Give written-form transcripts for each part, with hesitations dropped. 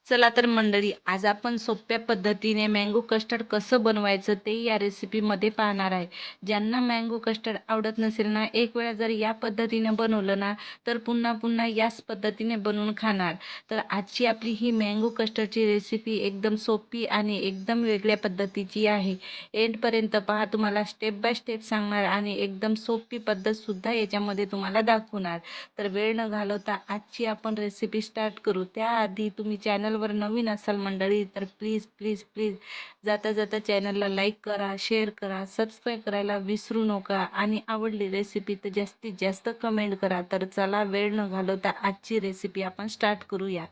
चला तर मंडळी, आज आपण सोप्या पद्धतीने मँगो कस्टर्ड कसं बनवायचं ते या रेसिपीमध्ये पाहणार आहे. ज्यांना मँगो कस्टर्ड आवडत नसेल ना, एक वेळा जर या पद्धतीने बनवलं ना, तर पुन्हा पुन्हा याच पद्धतीने बनवून खाणार. तर आजची आपली ही मँगो कस्टर्डची रेसिपी एकदम सोपी आणि एकदम वेगळ्या पद्धतीची आहे. एंडपर्यंत पहा, तुम्हाला स्टेप बाय स्टेप सांगणार आणि एकदम सोपी पद्धतसुद्धा याच्यामध्ये तुम्हाला दाखवणार. तर वेळ न घालवता आजची आपण रेसिपी स्टार्ट करू. त्याआधी तुम्ही चॅनलवर नवीन असाल मंडळी, तर प्लीज प्लीज प्लीज जाता जाता चॅनलला लाईक करा, शेअर करा, सबस्क्राईब करायला विसरू नका आणि आवडली रेसिपी तर जास्तीत जास्त कमेंट करा. तर चला वेळ न घालवता आजची रेसिपी आपण स्टार्ट करूया.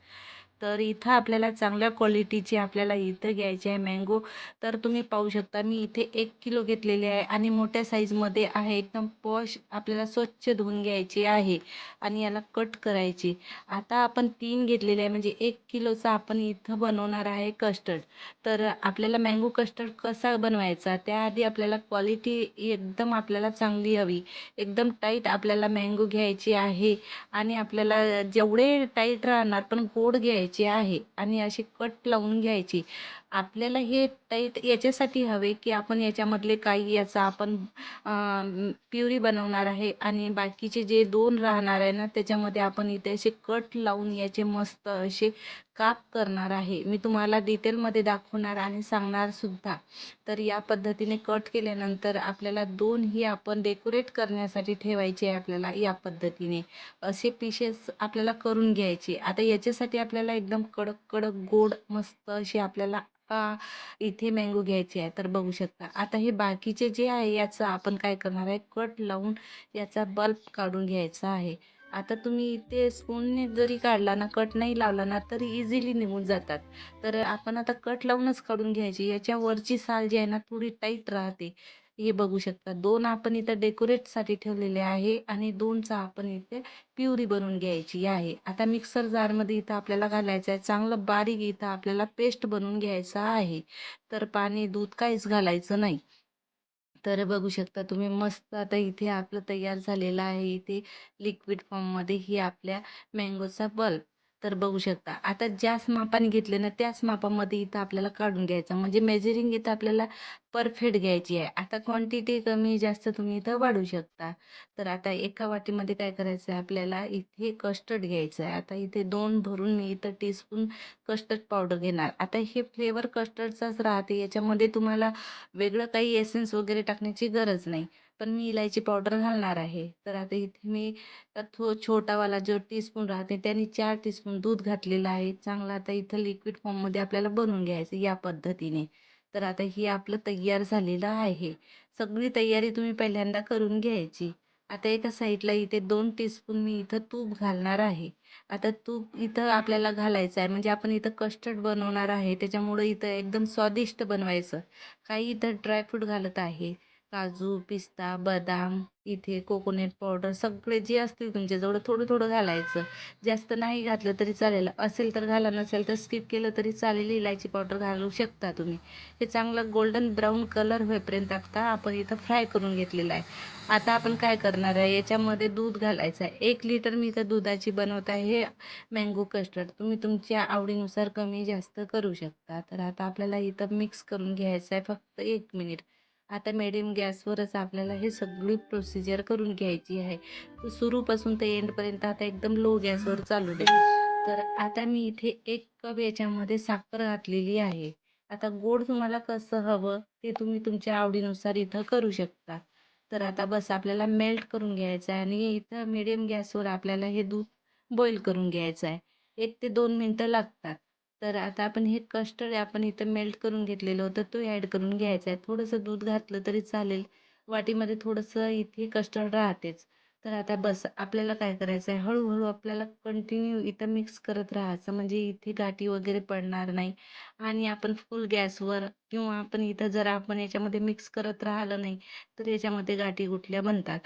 तर इथं आपल्याला चांगल्या क्वालिटीची आपल्याला इथं घ्यायची आहे मँगो. तर तुम्ही पाहू शकता, मी इथे 1 किलो घेतलेले आहे आणि मोठ्या साईजमध्ये आहे. एकदम पॉश आपल्याला स्वच्छ धुवून घ्यायची आहे आणि याला कट करायची. आता आपण 3 घेतलेले आहे, म्हणजे 1 किलोचा आपण इथं बनवणार आहे कस्टर्ड. तर आपल्याला मँगो कस्टर्ड कसा बनवायचा, त्याआधी आपल्याला क्वालिटी एकदम आपल्याला चांगली हवी. एकदम टाईट आपल्याला मँगो घ्यायची आहे आणि आपल्याला जेवढे टाईट राहणार पण गोड घ्यायचे आहे आणि अशी कट लावून घ्यायची. आपल्याला हे टाईट याच्यासाठी हवे की आपण याच्यामधले काही याचा आपण प्युरी बनवणार आहे आणि बाकीचे जे 2 राहणार आहे ना, त्याच्यामध्ये आपण इथे असे कट लावून याचे मस्त असे काप करणार आहे. मी तुम्हाला डिटेलमध्ये दाखवणार आणि सांगणार सुद्धा. तर या पद्धतीने कट केल्यानंतर आपल्याला 2 ही आपण डेकोरेट करण्यासाठी ठेवायचे आहे. आपल्याला या पद्धतीने असे पीसेस आपल्याला करून घ्यायचे. आता याच्यासाठी आपल्याला एकदम कडक कडक गोड मस्त अशी आपल्याला इथे मँगो घ्यायचे आहे. तर बघू शकता, आता हे बाकीचे जे आहे याचं आपण काय करणार आहे, कट लावून याचा बल्ब काढून घ्यायचा आहे. आता तुम्ही इथे स्पूनने जरी काढला ना, कट नाही लावला ना, तरी इझिली निघून जातात. तर आपण आता कट लावूनच काढून घ्यायची. याच्या वरची साल जी आहे ना, थोडी टाईट राहते. हे बघू शकता, 2 आपण इथं डेकोरेटसाठी ठेवलेले आहे आणि 2चा आपण इथे प्युरी बनवून घ्यायची आहे. आता मिक्सर जारमध्ये इथं आपल्याला घालायचं आहे. चांगलं बारीक इथं आपल्याला पेस्ट बनवून घ्यायचं आहे. तर पाणी, दूध काहीच घालायचं नाही. तर बघू शकता तुम्ही, मस्त आता इथे आपलं तयार झालेलं आहे. इथे लिक्विड फॉर्ममध्ये ही आपल्या मँगोचा बल्ब. तर बघू शकता, आता ज्याच मापाने घेतले ना, त्याच मापामध्ये इथं आपल्याला काढून घ्यायचं. म्हणजे मेजरिंग इथं आपल्याला परफेक्ट घ्यायची आहे. आता क्वांटिटी कमी जास्त तुम्ही इथं वाढवू शकता. तर आता एका वाटीमध्ये काय करायचं आहे, आपल्याला इथे कस्टर्ड घ्यायचं आहे. आता इथे 2 भरून मी इथं टीस्पून कस्टर्ड पावडर घेणार. आता हे फ्लेवर कस्टर्डचाच राहते, याच्यामध्ये तुम्हाला वेगळं काही एसेन्स वगैरे टाकण्याची गरज नाही. पण मी इलायची पावडर घालणार आहे. तर आता इथे मी छोटावाला जो टीस्पून राहते त्याने 4 टीस्पून दूध घातलेलं आहे. चांगलं आता इथं लिक्विड फॉर्ममध्ये आपल्याला बनवून घ्यायचं या पद्धतीने. तर आता ही आपलं तयार झालेलं आहे. सगळी तयारी तुम्ही पहिल्यांदा करून घ्यायची. आता एका साईडला इथे 2 टीस्पून मी इथं तूप घालणार आहे. आता तूप इथं आपल्याला घालायचं आहे, म्हणजे आपण इथं कस्टर्ड बनवणार आहे, त्याच्यामुळं इथं एकदम स्वादिष्ट बनवायचं. काही इथं ड्रायफ्रूट घालत आहे, काजू, पिस्ता, बदाम, इथे कोकोनट पावडर, सगळे जे असतील तुमच्याजवळ थोडं थोडं घालायचं. जास्त नाही घातलं तरी चालेल, असेल तर घाला, नसेल तर स्किप केलं तरी चालेल. इलायची पावडर घालू शकता तुम्ही. हे चांगलं गोल्डन ब्राऊन कलर होईपर्यंत आता आपण इथं फ्राय करून घेतलेलं आहे. आता आपण काय करणार आहे, याच्यामध्ये दूध घालायचं आहे. 1 लिटर मी इथं दुधाची बनवत आहे हे मँगो कस्टर्ड. तुम्ही तुमच्या आवडीनुसार कमी जास्त करू शकता. तर आता आपल्याला इथं मिक्स करून घ्यायचं आहे फक्त 1 मिनिट. आता मिडियम गॅसवरच आपल्याला हे सगळी प्रोसिजर करून घ्यायची आहे. सुरूपासून ते एंडपर्यंत आता एकदम लो गॅसवर चालू दे. तर आता मी इथे 1 कप याच्यामध्ये साखर घातलेली आहे. आता गोड तुम्हाला कसं हवं ते तुम्ही तुमच्या आवडीनुसार इथं करू शकता. तर आता बस आपल्याला मेल्ट करून घ्यायचं आहे आणि इथं मिडियम गॅसवर आपल्याला हे दूध बॉईल करून घ्यायचं आहे. 1 ते 2 मिनटं लागतात. तर आता आपण हे कस्टर्ड आपण इथं मेल्ट करून घेतलेलं होतं, तो ॲड करून घ्यायचा आहे. थोडंसं दूध घातलं तरी चालेल. वाटीमध्ये थोडंसं इथे कस्टर्ड राहतेच. तर आता बस आपल्याला काय करायचं आहे, हळूहळू आपल्याला कंटिन्यू इथं मिक्स करत राहायचं, म्हणजे इथे गाठी वगैरे पडणार नाही. आणि आपण फुल गॅसवर किंवा आपण इथं जर आपण याच्यामध्ये मिक्स करत राहिलं नाही, तर याच्यामध्ये गाठी गुठल्या बनतात.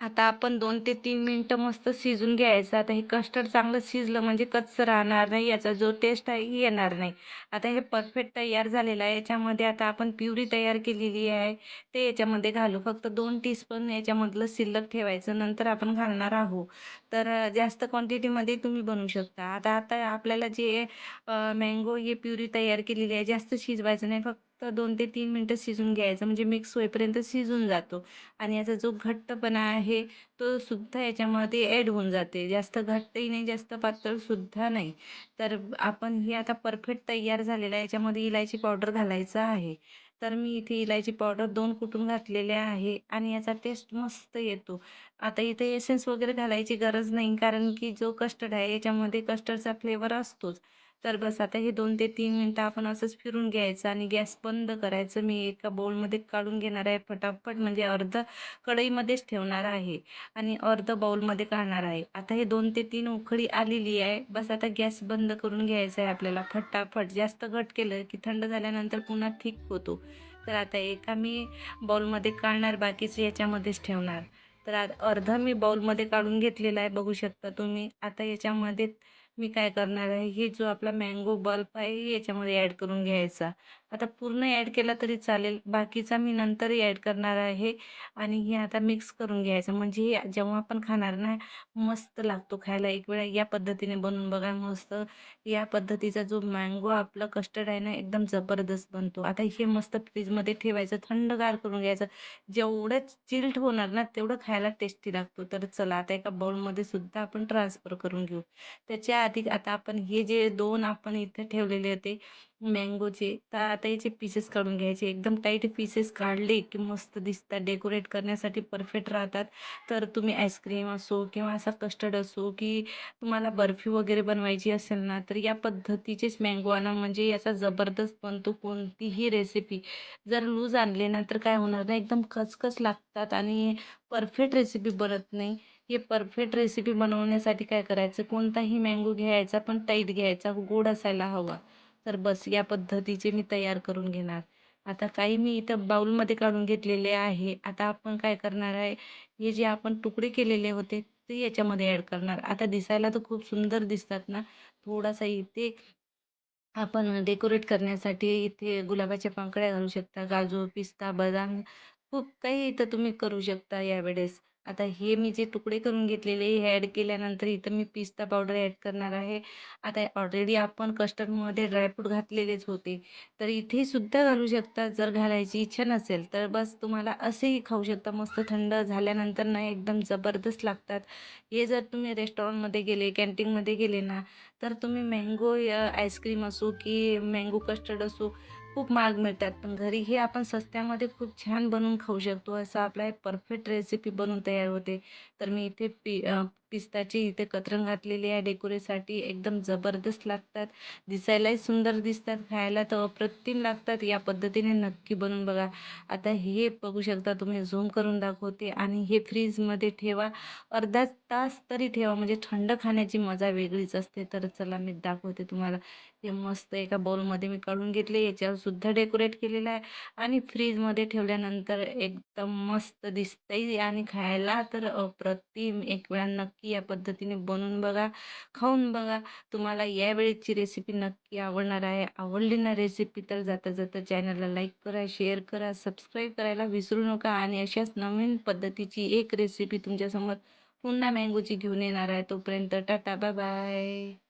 आता आपण 2 ते 3 मिनिटं मस्त शिजून घ्यायचं. आता हे कस्टर्ड चांगलं शिजलं म्हणजे कच्चं राहणार नाही. याचा जो टेस्ट आहे ही येणार नाही. आता हे परफेक्ट तयार झालेलं आहे. याच्यामध्ये आता आपण प्युरी तयार केलेली आहे, ते याच्यामध्ये घालू. फक्त 2 टीस्पून याच्यामधलं शिल्लक ठेवायचं. नंतर आपण घालणार आहोत. तर जास्त क्वांटिटीमध्ये तुम्ही बनवू शकता. आता आता आपल्याला जे मँगो ही प्युरी तयार केलेली आहे, जास्त शिजवायचं नाही. फक्त 2 ते 3 मिनिटं शिजून घ्यायचं म्हणजे मिक्स होईपर्यंत शिजून जातो. आणि याचा जो घट्टपणा आहे तो सुद्धा याच्यामध्ये ॲड होऊन जाते. जास्त घट्टही नाही, जास्त पातळ सुद्धा नाही. तर आपण हे आता परफेक्ट तयार झालेलं आहे. याच्यामध्ये इलायची पावडर घालायचं आहे. तर मी इथे इलायची पावडर 2 कुटून घातलेले आहे आणि याचा टेस्ट मस्त येतो. आता इथे एसेन्स वगैरे घालायची गरज नाही, कारण की जो कस्टर्ड आहे याच्यामध्ये कस्टर्डचा फ्लेवर असतोच. तर बस आता हे 2 ते 3 मिनिटं आपण असंच फिरून घ्यायचं आणि गॅस बंद करायचं. मी एका बाउलमध्ये काढून घेणार आहे फटाफट, म्हणजे अर्धं कढईमध्येच ठेवणार आहे आणि अर्धं बाउलमध्ये काढणार आहे. आता हे 2 ते 3 उकळी आलेली आहे. बस आता गॅस बंद करून घ्यायचा आहे आपल्याला फटाफट. जास्त घट केलं की थंड झाल्यानंतर पुन्हा ठीक होतो. तर आता एका मी बाउलमध्ये काढणार, बाकीचे याच्यामध्येच ठेवणार. तर अर्धं मी बाउलमध्ये काढून घेतलेलं आहे, बघू शकता तुम्ही. आता याच्यामध्ये मी काय करणार आहे, हे जो आपला मँगो बल्प आहे हे याच्यामध्ये ॲड करून घ्यायचा. आता पूर्ण ॲड केला तरी चालेल, बाकीचा मी नंतरही ॲड करणार आहे. आणि हे आता मिक्स करून घ्यायचं, म्हणजे हे जेव्हा आपण खाणार ना, मस्त लागतो खायला. एक वेळा या पद्धतीने बनवून बघा मस्त. या पद्धतीचा जो मँगो आपला कस्टर्ड आहे ना, एकदम जबरदस्त बनतो. आता हे मस्त फ्रीजमध्ये ठेवायचं, थंडगार करून घ्यायचं. जेवढं चिल्ड होणार ना, तेवढं खायला टेस्टी लागतो. तर चला आता एका बाउलमध्ये सुद्धा आपण ट्रान्सफर करून घेऊ. त्याच्या आधी आता आपण हे जे 2 आपण इथे ठेवलेले होते मँगोचे, तर आता याचे पीसेस काढून घ्यायचे. एकदम टाईट पीसेस काढले की मस्त दिसतात, डेकोरेट करण्यासाठी परफेक्ट राहतात. तर तुम्ही आईस्क्रीम असो किंवा असा कस्टर्ड असो, की तुम्हाला बर्फी वगैरे बनवायची असेल ना, तर या पद्धतीचेच मँगो आणा, म्हणजे याचा जबरदस्त बनतो. कोणतीही रेसिपी जर लूज आणले ना, तर काय होणार नाही, एकदम खचखच लागतात आणि परफेक्ट रेसिपी बनत नाही. हे परफेक्ट रेसिपी बनवण्यासाठी काय करायचं, कोणताही मँगो घ्यायचा पण टाईट घ्यायचा, गोड असायला हवा. तर बस या पद्धतीचे मी तयार करून घेणार. आता काही मी इथं बाउलमध्ये काढून घेतलेले आहे. आता आपण काय करणार आहे, हे जे आपण तुकडे केलेले होते ते याच्यामध्ये ॲड करणार. आता दिसायला तर खूप सुंदर दिसतात ना. थोडासा इथे आपण डेकोरेट करण्यासाठी इथे गुलाबाच्या पंकळ्या घालू शकता, काजू, पिस्ता, बदाम, खूप काही इथं तुम्ही करू शकता यावेळेस. आता हे मी जे तुकडे करून घेतलेले हे ॲड केल्यानंतर इथं मी पिस्ता पावडर ॲड करणार आहे. आता ऑलरेडी आपण कस्टर्डमध्ये ड्रायफ्रूट घातलेलेच होते, तर इथे सुद्धा घालू शकता जर घालायची इच्छा नसेल तर. बस तुम्हाला असेही खाऊ शकता, मस्त थंड झाल्यानंतर ना एकदम जबरदस्त लागतात. हे जर तुम्ही रेस्टॉरंटमध्ये गेले, कॅन्टीनमध्ये गेले ना, तर तुम्ही मँगो आईस्क्रीम असो की मँगो कस्टर्ड असो, खूप महाग मिळतात. पण घरी हे आपण स्वस्त्यामध्ये खूप छान बनवून खाऊ शकतो. असं आपला एक परफेक्ट रेसिपी बनवून तयार होते. तर मी इथे पिस्ताची इथे कतरण घातलेली आहे डेकोरेसाठी. एकदम जबरदस्त लागतात. दिसायलाही सुंदर दिसतात, खायला तर अप्रतिम लागतात. या पद्धतीने नक्की बनवून बघा. आता हे बघू शकता तुम्ही, झूम करून दाखवते आणि हे फ्रीजमध्ये ठेवा. अर्धा तास तरी ठेवा, म्हणजे थंड खाण्याची मजा वेगळीच असते. तर चला मी दाखवते तुम्हाला. हे मस्त एका बाउलमध्ये मी काढून घेतले. याच्यावर सुद्धा डेकोरेट केलेलं आहे आणि फ्रीजमध्ये ठेवल्यानंतर एकदम मस्त दिसतंय आणि खायला तर अप्रतिम. एक वेळा नक्की या पद्धतीने बनवून बघा, खाऊन बघा. तुम्हाला यावेळेची रेसिपी नक्की आवडणार आहे. आवडली ना रेसिपी, तर जाता जाता चॅनलला लाईक करा, शेअर करा, सबस्क्राईब करायला विसरू नका. आणि अशाच नवीन पद्धतीची एक रेसिपी तुमच्यासमोर पुन्हा मँगोची घेऊन येणार आहे. तोपर्यंत टाटा, बाय बाय.